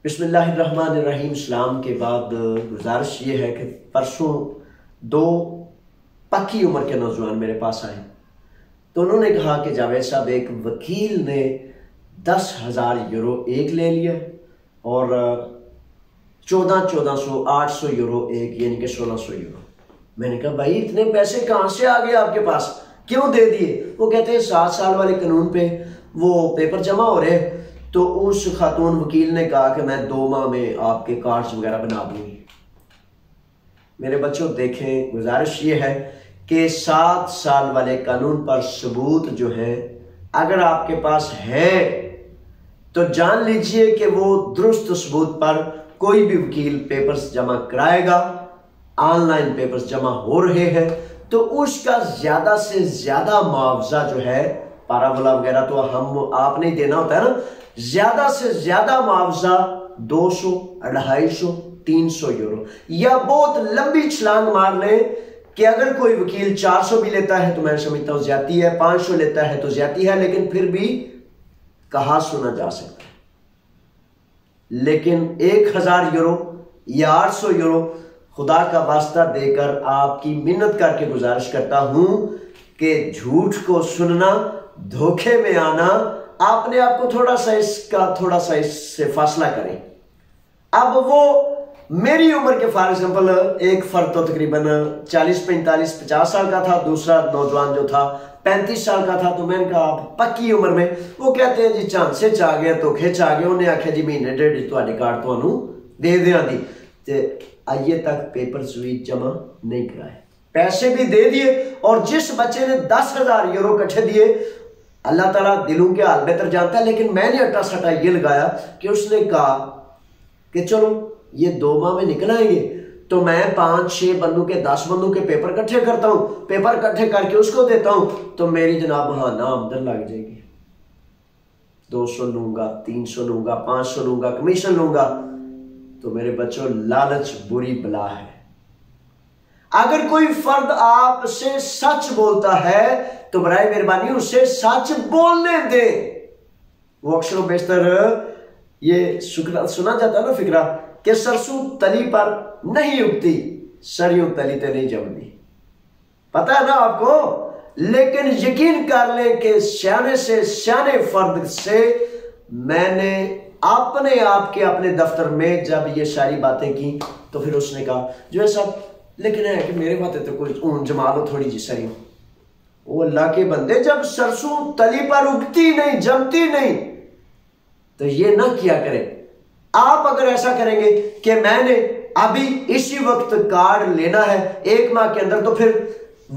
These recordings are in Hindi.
बिस्मिल्लाहिर्रहमानिर्रहीम। सलाम के बाद गुजारिश ये है कि परसों दो पक्की उम्र के नौजवान मेरे पास आए तो उन्होंने कहा कि जावेद साहब, एक वकील ने 10,000 यूरो एक ले लिया और 1400 800 यूरो एक, यानी कि 1600 यूरो। मैंने कहा भाई इतने पैसे कहाँ से आ गए आपके पास, क्यों दे दिए? वो कहते हैं 7 साल वाले कानून पे वो पेपर जमा हो रहे, तो उस खातून वकील ने कहा कि मैं 2 माह में आपके कार्ड्स वगैरह बना दूंगी। मेरे बच्चों देखें, गुजारिश ये है कि 7 साल वाले कानून पर सबूत जो है अगर आपके पास है तो जान लीजिए कि वो दुरुस्त सबूत पर कोई भी वकील पेपर्स जमा कराएगा। ऑनलाइन पेपर्स जमा हो रहे हैं तो उसका ज्यादा से ज्यादा मुआवजा जो है, पाराबोला वगैरह तो हम आपने ही देना होता है ना, ज्यादा से ज्यादा मुआवजा 200, 250, 300 यूरो, या बहुत लंबी छलांग मार ले कि अगर कोई वकील 400 भी लेता है तो मैं समझता हूं ज्यादा है, 500 लेता है तो ज्यादा है, लेकिन फिर भी कहा सुना जा सकता है। लेकिन 1000 यूरो या 800 यूरो खुदा का वास्ता देकर आपकी मिन्नत करके गुजारिश करता हूं कि झूठ को सुनना, धोखे में आना, आपने आपको थोड़ा सा इससे फासला करें। अब वो मेरी उम्र के फॉर एग्जांपल एक फर्द तो तकरीबन 40, 45, 50 साल का था, दूसरा नौजवान जो था 35 साल का था। तो मैंने कहा पक्की उम्र में, वो कहते हैं जी चांसे च आ गया तो खिंच आ गया, उन्हें आख्या जी महीने डेढ़ तुहाडे कार्ड तुहानू दे दिया दी, ते आइए तक पेपर स्वीट जमा नहीं कराए, पैसे भी दे दिए। और जिस बच्चे ने 10,000 यूरो इकट्ठे दिए, अल्लाह ताला दिलों के हाल बेहतर जानता है, लेकिन मैंने अट्टा सट्टा ये लगाया कि उसने कहा कि चलो ये 2 माह में निकल आएंगे तो मैं 5-6 बंदों के 10 बंदों के पेपर इकट्ठे करता हूं, पेपर इकट्ठे करके उसको देता हूं तो मेरी जनाब बहाना आमदन लग जाएगी। 200 लूंगा, 300 लूंगा, 500 लूंगा, कमीशन लूंगा। तो मेरे बच्चों, लालच बुरी बला है। अगर कोई फर्द आपसे सच बोलता है तो बराए मेहरबानी उसे सच बोलने दे। वो अक्सर बेशतर ये सुना जाता है ना फिक्रा कि सरसों तली पर नहीं उगती, सरियों तली ते नहीं जमती। पता है ना आपको, लेकिन यकीन कर लें कि सियाने से सियाने फर्द से मैंने अपने आप के अपने दफ्तर में जब ये सारी बातें की तो फिर उसने कहा जो है सब, लेकिन है कि मेरे बातें तो कोई ऊन जमा लो थोड़ी जी सरी। वो अल्लाह के बंदे, जब सरसों तली पर उगती नहीं, जमती नहीं, तो ये ना किया करें। आप अगर ऐसा करेंगे कि मैंने अभी इसी वक्त कार्ड लेना है 1 माह के अंदर, तो फिर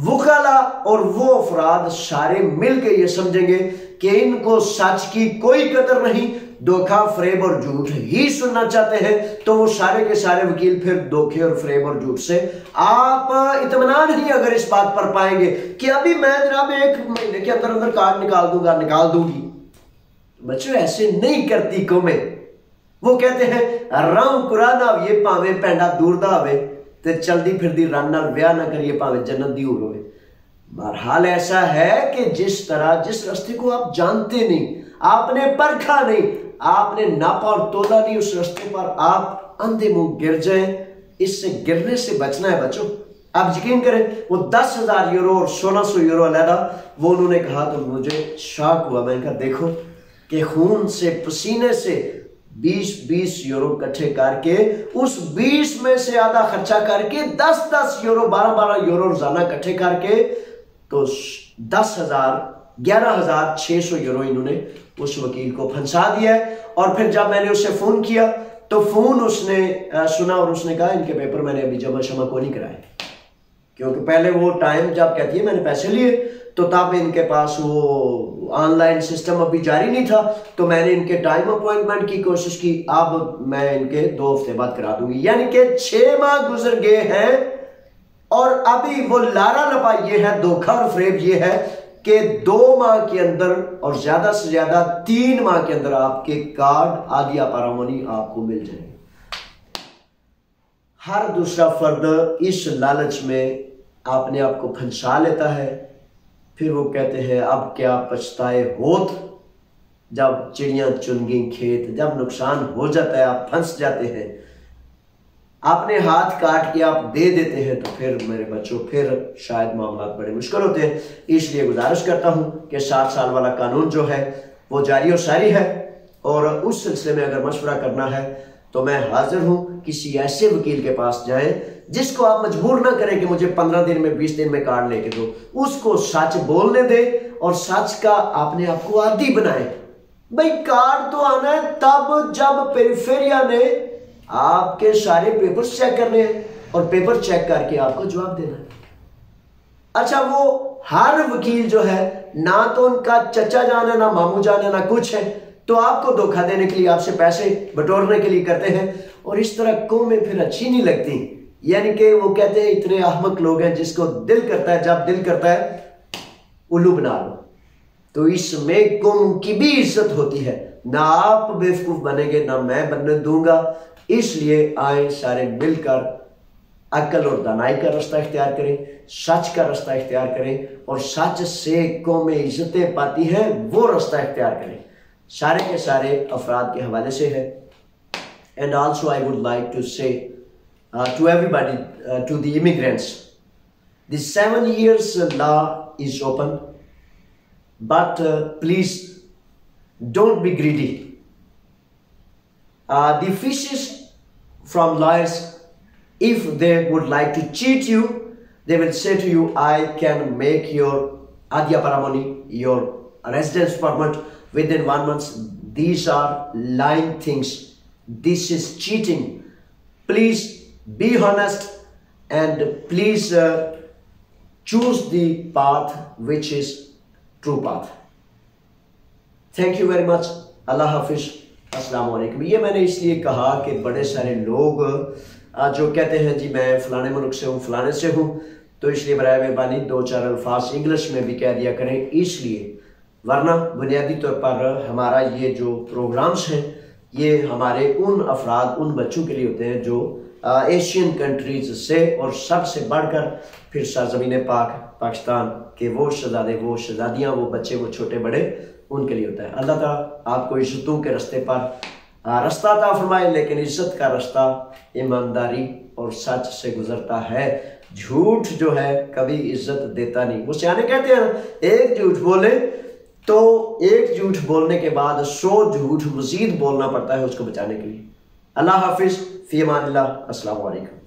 वकाला और वो अफराद सारे मिलकर ये समझेंगे कि इनको सच की कोई कदर नहीं, धोखा, फरेब और झूठ ही सुनना चाहते हैं। तो वो सारे के सारे वकील फिर धोखे और फरेब और झूठ से आप इत्मीनान ही अगर इस बात पर पाएंगे कि अभी मैं जनाब 1 महीने के अंदर अंदर कार्ड निकाल दूंगी। बच्चों, ऐसे नहीं करती कौमें। वो कहते हैं राम कुराना ये भावे पैंडा दूर दा होवे ते चलदी फिरदी रन नाल ब्याह ना करिए भावे जन्नत दी हूर होवे। बहरहाल ऐसा है कि जिस रास्ते को आप जानते नहीं, आपने परखा नहीं, आपने नापा और तोला नहीं, उस रास्ते पर आप अंधे मुंह गिर जाए। इससे गिरने से बचना है बच्चों। आप यकीन करें, वो 10,000 यूरो और 1600 यूरो अलहदा वो उन्होंने कहा तो मुझे शॉक हुआ। मैंने कहा देखो कि खून से पसीने से 20-20 यूरो इकट्ठे करके, उस 20 में से आधा खर्चा करके 10-10 यूरो, 12-12 यूरो रोजाना इकट्ठे करके तो 11,600 यूरो इन्होंने उस वकील को फंसा दिया। और फिर जब मैंने उससे फोन किया तो फोन उसने सुना और उसने कहा इनके पेपर मैंने अभी जमा शमा को नहीं कराए, क्योंकि पहले वो टाइम जब कहती है मैंने पैसे लिए तो तब इनके पास वो ऑनलाइन सिस्टम अभी जारी नहीं था। तो मैंने इनके टाइम अपॉइंटमेंट की कोशिश की, अब मैं इनके 2 हफ्ते बाद करा दूंगी। यानी कि 6 माह गुजर गए हैं और अभी वो लारा लपा ये है, धोखा और फरेब ये है कि 2 माह के अंदर और ज्यादा से ज्यादा 3 माह के अंदर आपके कार्ड आदिया पारामोनी आपको मिल जाएंगे। हर दूसरा फर्द इस लालच में अपने आप को फंसा लेता है। फिर वो कहते हैं अब क्या पछताए होत, जब चिड़ियां चुन गई खेत, जब नुकसान हो जाता है, आप फंस जाते हैं, आपने हाथ काट के आप दे देते हैं, तो फिर मेरे बच्चों फिर शायद मामला बड़े मुश्किल होते हैं। इसलिए गुजारिश करता हूं कि 7 साल वाला कानून जो है वो जारी और सारी है, और उस सिलसिले में अगर मशवरा करना है तो मैं हाजिर हूं। किसी ऐसे वकील के पास जाएं जिसको आप मजबूर ना करें कि मुझे 15 दिन में 20 दिन में कार्ड लेके दो, उसको सच बोलने दे और सच का अपने आप को आदी बनाए। भाई कार्ड तो आना है तब जब पेरिफेरिया ने आपके सारे पेपर चेक करने हैं और पेपर चेक करके आपको जवाब देना है। अच्छा, वो हर वकील जो है ना तो उनका चचा जान है, ना मामू जान है, ना कुछ है, तो आपको धोखा देने के लिए, आपसे पैसे बटोरने के लिए करते हैं। और इस तरह कौमें फिर अच्छी नहीं लगती। यानी कि वो कहते हैं इतने अहमक लोग हैं जिसको दिल करता है, जब दिल करता है उल्लू बना लो। तो इसमें कौम की भी इज्जत होती है। ना आप बेवकूफ बनेंगे, ना मैं बनने दूंगा। इसलिए आए सारे मिलकर अक्ल और दानाई का रास्ता इख्तियार करें, सच का रास्ता इख्तियार करें, और सच से कौमें इज्जतें पाती हैं वो रास्ता इख्तियार करें। सारे के सारे अफराद के हवाले से है। And also I would like to say to everybody, to the immigrants, the 7 years law is open, but please don't be greedy. The fishes from lawyers, if they would like to cheat you, they will say to you, I can make your adya paramoni, your residence permit within 1 month. These are lying things. This is cheating. Please be honest and please choose the path which is true path. Thank you very much. Allah Hafiz. अस्सलाम वालेकुम। ये मैंने इसलिए कहा कि बड़े सारे लोग जो कहते हैं जी मैं फलाने मुल्क से हूँ, फलाने से हूँ, तो इसलिए बराए मेहरबानी 2-4 अल्फाज इंग्लिश में भी कह दिया करें, इसलिए। वरना बुनियादी तौर पर हमारा ये जो प्रोग्राम्स हैं ये हमारे उन अफराद, उन बच्चों के लिए होते हैं जो एशियन कंट्रीज से, और सबसे बढ़कर फिर सरजमीन पाकिस्तान के वो शहजादे, वो शहजादियाँ, वो बच्चे, वो छोटे बड़े, उनके लिए होता है। अल्लाह ताला आपको इज्जतों के रास्ते पर रास्ता अता फरमाए, लेकिन इज्जत का रास्ता ईमानदारी और सच से गुजरता है। झूठ जो है कभी इज्जत देता नहीं। वो सियाने कहते हैं ना, एक झूठ बोले तो एक झूठ बोलने के बाद 100 झूठ मजीद बोलना पड़ता है उसको बचाने के लिए। अल्लाह हाफिज, फी अमानिल्लाह, अस्सलाम वालेकुम।